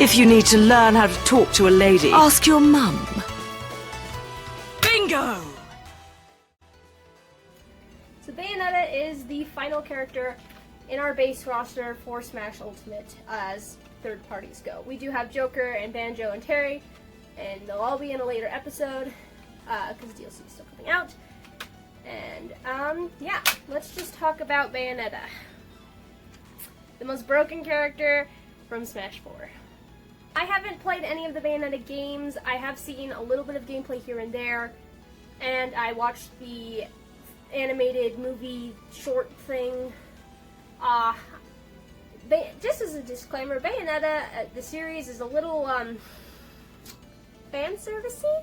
If you need to learn how to talk to a lady, ask your mum. Bingo! So Bayonetta is the final character in our base roster for Smash Ultimate as third parties go. We do have Joker and Banjo and Terry, and they'll all be in a later episode because DLC is still coming out. And yeah, let's just talk about Bayonetta, the most broken character from Smash 4. I haven't played any of the Bayonetta games. I have seen a little bit of gameplay here and there, and I watched the animated movie short thing. Just as a disclaimer, Bayonetta, the series, is a little fan servicey.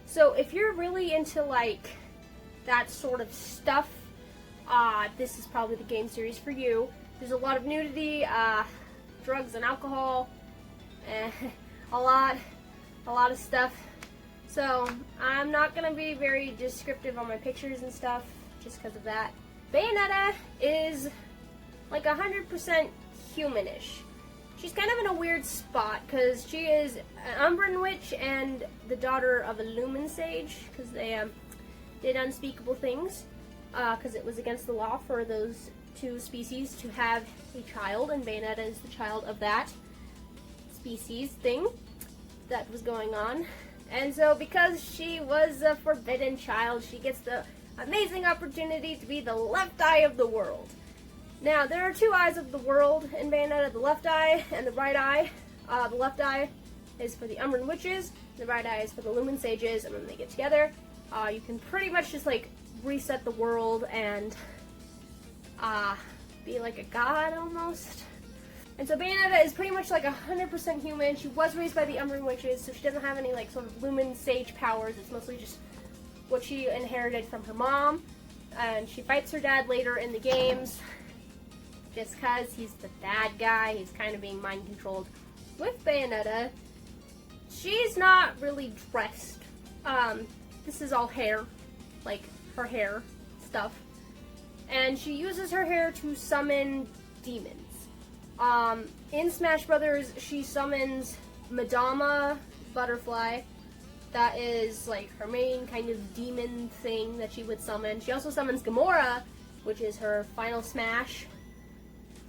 So if you're really into like that sort of stuff, this is probably the game series for you. There's a lot of nudity, drugs and alcohol. A lot of stuff. So I'm not gonna be very descriptive on my pictures and stuff just because of that. Bayonetta is like 100% humanish. She's kind of in a weird spot because she is an Umbran witch and the daughter of a Lumen Sage because they did unspeakable things because it was against the law for those two species to have a child, and Bayonetta is the child of that species thing that was going on. And so because she was a forbidden child, she gets the amazing opportunity to be the left eye of the world. Now, there are two eyes of the world in Bayonetta, the left eye and the right eye. The left eye is for the Umbran Witches, the right eye is for the Lumen Sages, and when they get together, you can pretty much just like reset the world and be like a god almost. And so Bayonetta is pretty much like 100% human. She was raised by the Umbran Witches, so she doesn't have any like sort of Lumen Sage powers. It's mostly just what she inherited from her mom. And she fights her dad later in the games, just because he's the bad guy. He's kind of being mind controlled. With Bayonetta, she's not really dressed. This is all hair, like her hair stuff. And she uses her hair to summon demons. In Smash Brothers, she summons Madama Butterfly. That is like her main kind of demon thing that she would summon. She also summons Gamora, which is her final smash.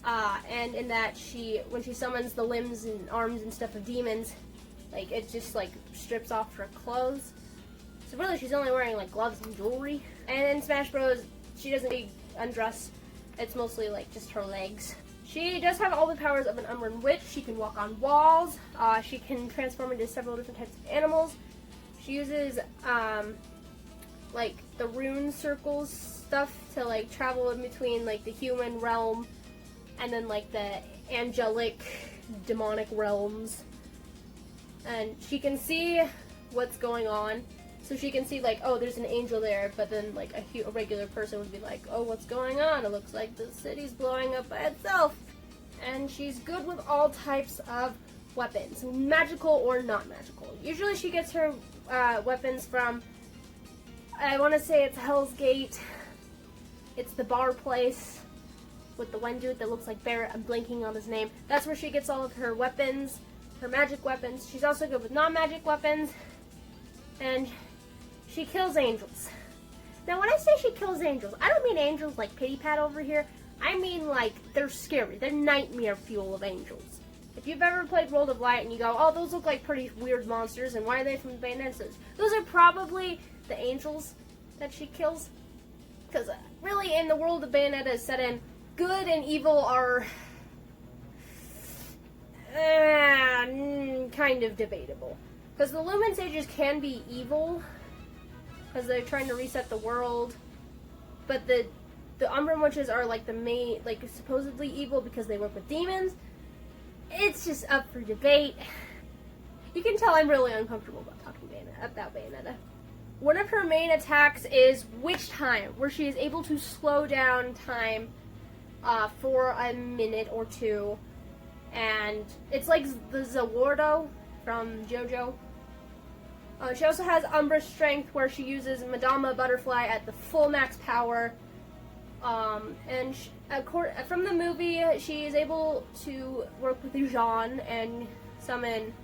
And in that, when she summons the limbs and arms and stuff of demons, like it just like strips off her clothes. So really, she's only wearing like gloves and jewelry. And in Smash Bros, she doesn't undress. It's mostly like just her legs. She does have all the powers of an Umbran Witch. She can walk on walls. She can transform into several different types of animals. She uses like the rune circles stuff to like travel in between like the human realm and then like the angelic demonic realms. And she can see what's going on. So she can see like, oh, there's an angel there, but then like a regular person would be like, oh, what's going on? It looks like the city's blowing up by itself. And she's good with all types of weapons, magical or not magical. Usually she gets her weapons from, I want to say it's Hell's Gate. It's the bar place with the one dude that looks like Barrett. I'm blanking on his name. That's where she gets all of her weapons, her magic weapons. She's also good with non-magic weapons. And she kills angels. Now, when I say she kills angels, I don't mean angels like Pity Pat over here. I mean, like, they're scary. They're nightmare fuel of angels. If you've ever played World of Light and you go, oh, those look like pretty weird monsters, and why are they from Bayonetta? Those are probably the angels that she kills. Because, really, in the world of Bayonetta is set in, good and evil are kind of debatable. Because the Lumen Sages can be evil, because they're trying to reset the world, but the Umbran Witches are like the main, like supposedly evil because they work with demons. It's just up for debate. You can tell I'm really uncomfortable about talking about Bayonetta. One of her main attacks is Witch Time, where she is able to slow down time for a minute or two, and it's like the Zawardo from JoJo. She also has Umbra Strength, where she uses Madama Butterfly at the full max power. And from the movie, she is able to work with Jean and summon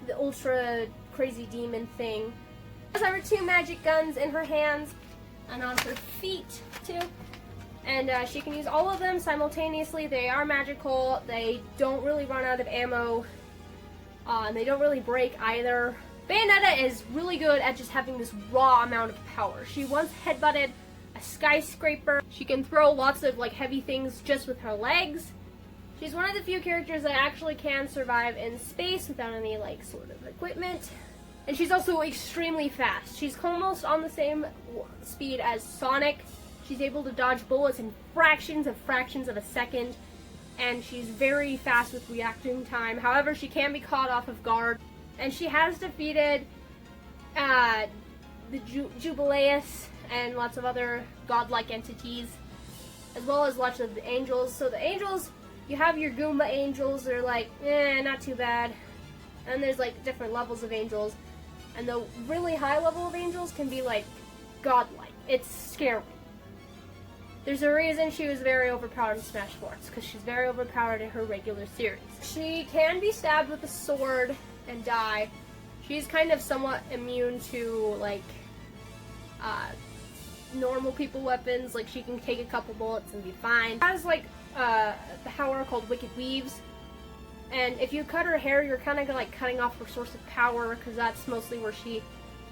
the ultra crazy demon thing. She has her 2 magic guns in her hands and on her feet too. And she can use all of them simultaneously. They are magical. They don't really run out of ammo. And they don't really break either. Bayonetta is really good at just having this raw amount of power. She once headbutted a skyscraper. She can throw lots of like heavy things just with her legs. She's one of the few characters that actually can survive in space without any like sort of equipment. And she's also extremely fast. She's almost on the same speed as Sonic. She's able to dodge bullets in fractions of a second. And she's very fast with reacting time. However, she can be caught off of guard. And she has defeated the Jubileus and lots of other godlike entities, as well as lots of the angels. So the angels, you have your Goomba angels, they're like, not too bad. And there's like different levels of angels. And the really high level of angels can be like godlike. It's scary. There's a reason she was very overpowered in Smash 4. It's because she's very overpowered in her regular series. She can be stabbed with a sword and die. She's kind of somewhat immune to like normal people weapons. Like she can take a couple bullets and be fine. She has like the power called Wicked Weaves. And if you cut her hair, you're kind of like cutting off her source of power, because that's mostly where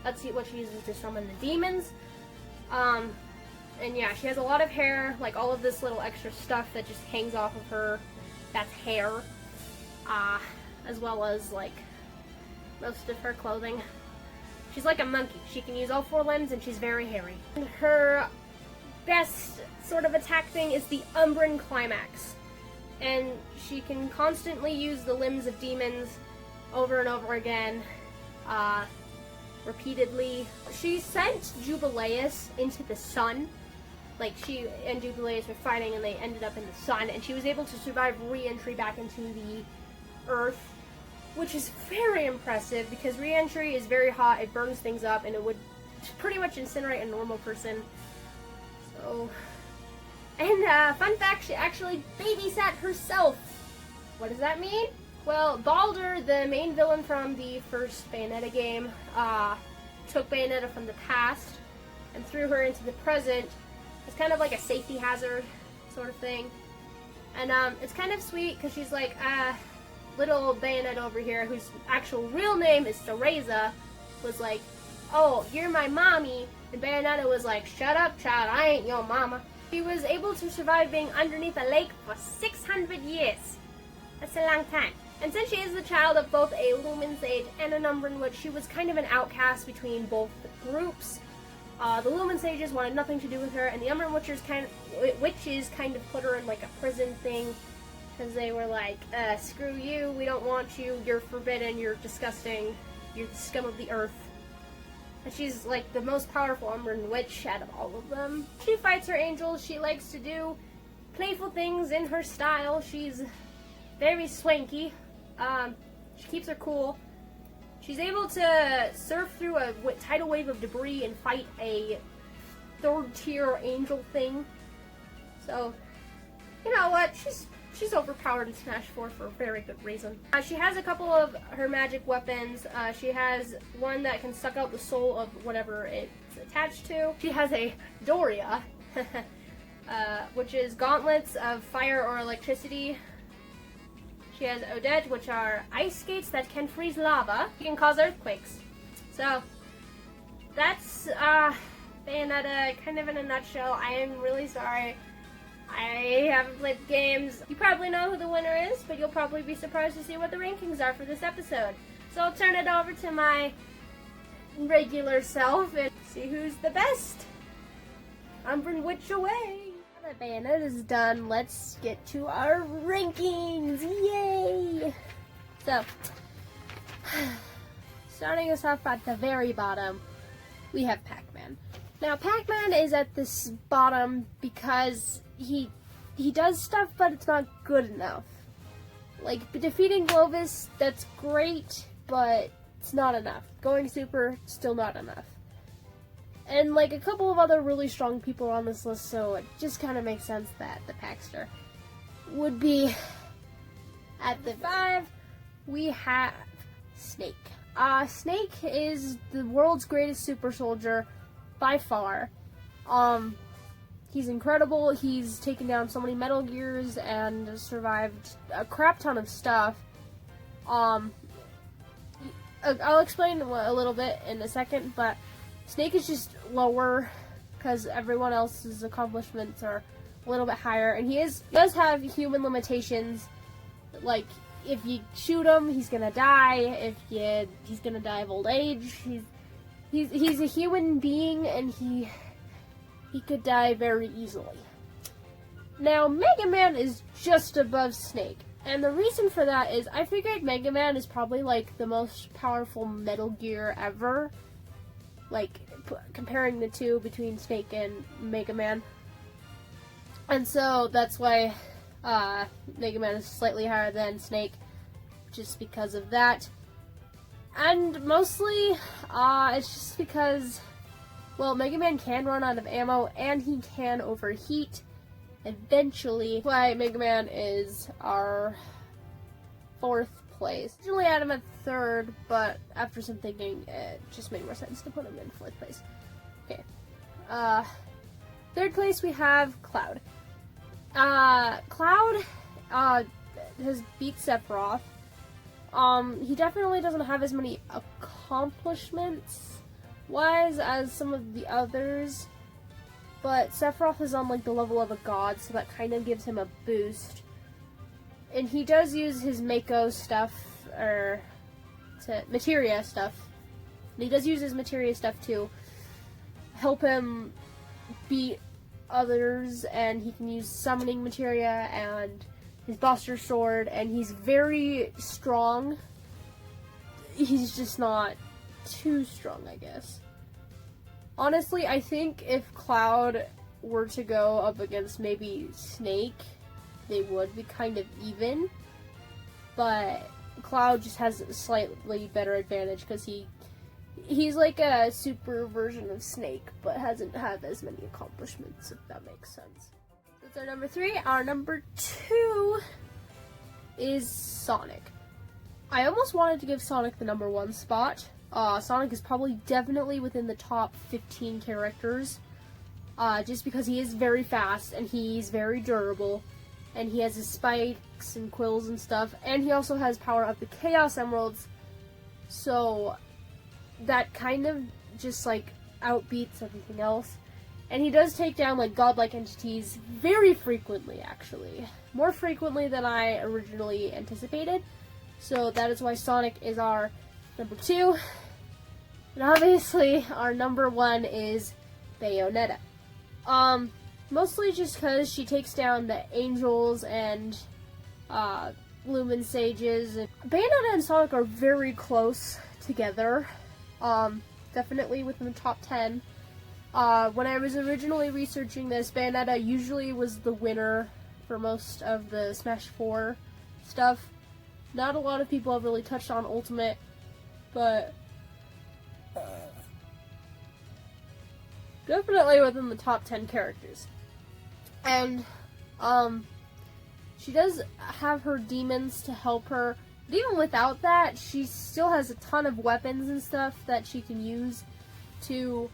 that's what she uses to summon the demons. And yeah, she has a lot of hair, like all of this little extra stuff that just hangs off of her. That's hair. As well as like most of her clothing. She's like a monkey. She can use all 4 limbs and she's very hairy. And her best sort of attack thing is the Umbran Climax. And she can constantly use the limbs of demons over and over again, repeatedly. She sent Jubileus into the sun. Like, she and Jubileus were fighting and they ended up in the sun, and she was able to survive re-entry back into the Earth, which is very impressive because re-entry is very hot, it burns things up, and it would pretty much incinerate a normal person. So... And, fun fact, she actually babysat herself. What does that mean? Well, Baldur, the main villain from the first Bayonetta game, took Bayonetta from the past and threw her into the present. It's kind of like a safety hazard sort of thing. And, it's kind of sweet because she's like, little Bayonetta over here, whose actual real name is Theresa, was like, oh, you're my mommy. And Bayonetta was like, shut up, child, I ain't your mama. She was able to survive being underneath a lake for 600 years. That's a long time. And since she is the child of both a Lumen Sage and an Umbran Witch, she was kind of an outcast between both groups. The Lumen Sages wanted nothing to do with her, and the Umbran Witches kind of put her in like a prison thing, because they were like, screw you, we don't want you, you're forbidden, you're disgusting, you're the scum of the earth. And she's like the most powerful Umbran Witch out of all of them. She fights her angels. She likes to do playful things in her style. She's very swanky. She keeps her cool. She's able to surf through a tidal wave of debris and fight a 3rd tier angel thing. So, you know what? She's overpowered in Smash 4 for a very good reason. She has a couple of her magic weapons. She has one that can suck out the soul of whatever it's attached to. She has a Doria, which is gauntlets of fire or electricity. She has Odette, which are ice skates that can freeze lava. She can cause earthquakes. So, that's Bayonetta kind of in a nutshell. I am really sorry. I haven't played the games. You probably know who the winner is, but you'll probably be surprised to see what the rankings are for this episode. So I'll turn it over to my regular self and see who's the best. Umbran Witch away. Now that Bayonetta's done, let's get to our rankings. Yay! So, starting us off at the very bottom, we have Pac-Man. Now, Pac-Man is at this bottom because he does stuff, but it's not good enough. Like, defeating Glovis, that's great, but it's not enough. Going super, still not enough. And, like, a couple of other really strong people are on this list, so it just kind of makes sense that the Paxter would be at the 5. we have Snake. Snake is the world's greatest super soldier by far. He's incredible. He's taken down so many Metal Gears and survived a crap ton of stuff. I'll explain a little bit in a second, but Snake is just lower because everyone else's accomplishments are a little bit higher, and he does have human limitations. Like, if you shoot him, he's gonna die. He's gonna die of old age. He's a human being, and he could die very easily. Now, Mega Man is just above Snake, and the reason for that is I figured Mega Man is probably like the most powerful Metal Gear ever. Like, comparing the two between Snake and Mega Man. And so that's why Mega Man is slightly higher than Snake, just because of that. And mostly, it's just because, well, Mega Man can run out of ammo, and he can overheat eventually. That's why Mega Man is our 4th place. Originally I had him at 3rd, but after some thinking, it just made more sense to put him in 4th place. Okay. 3rd place we have Cloud. Cloud has beat Sephiroth. He definitely doesn't have as many accomplishments wise as some of the others, but Sephiroth is on like the level of a god, so that kind of gives him a boost. And he does use his Mako stuff, materia stuff. And he does use his materia stuff to help him beat others, and he can use summoning materia and his Buster Sword, and he's very strong. He's just not too strong, I guess. Honestly, I think if Cloud were to go up against maybe Snake, they would be kind of even, but Cloud just has a slightly better advantage because he's like a super version of Snake, but hasn't had as many accomplishments, if that makes sense. That's our number 3. Our number 2 is Sonic. I almost wanted to give Sonic the number 1 spot. Sonic is probably definitely within the top 15 characters, just because he is very fast, and he's very durable, and he has his spikes and quills and stuff, and he also has power up the Chaos Emeralds, so that kind of just like outbeats everything else. And he does take down like godlike entities very frequently, actually. More frequently than I originally anticipated. So that is why Sonic is our number 2. And obviously our number 1 is Bayonetta. Mostly just because she takes down the angels and Lumen Sages. And Bayonetta and Sonic are very close together. Definitely within the top 10. When I was originally researching this, Bayonetta usually was the winner for most of the Smash 4 stuff. Not a lot of people have really touched on Ultimate, but definitely within the top 10 characters. And she does have her demons to help her. But even without that, she still has a ton of weapons and stuff that she can use to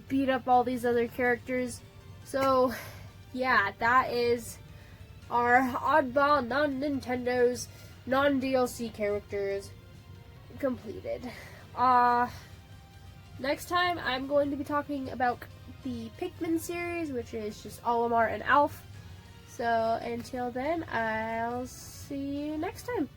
beat up all these other characters. So, yeah, that is our oddball non-Nintendo's non-DLC characters completed. Next time I'm going to be talking about the Pikmin series, which is just Olimar and Alf. So until then, I'll see you next time.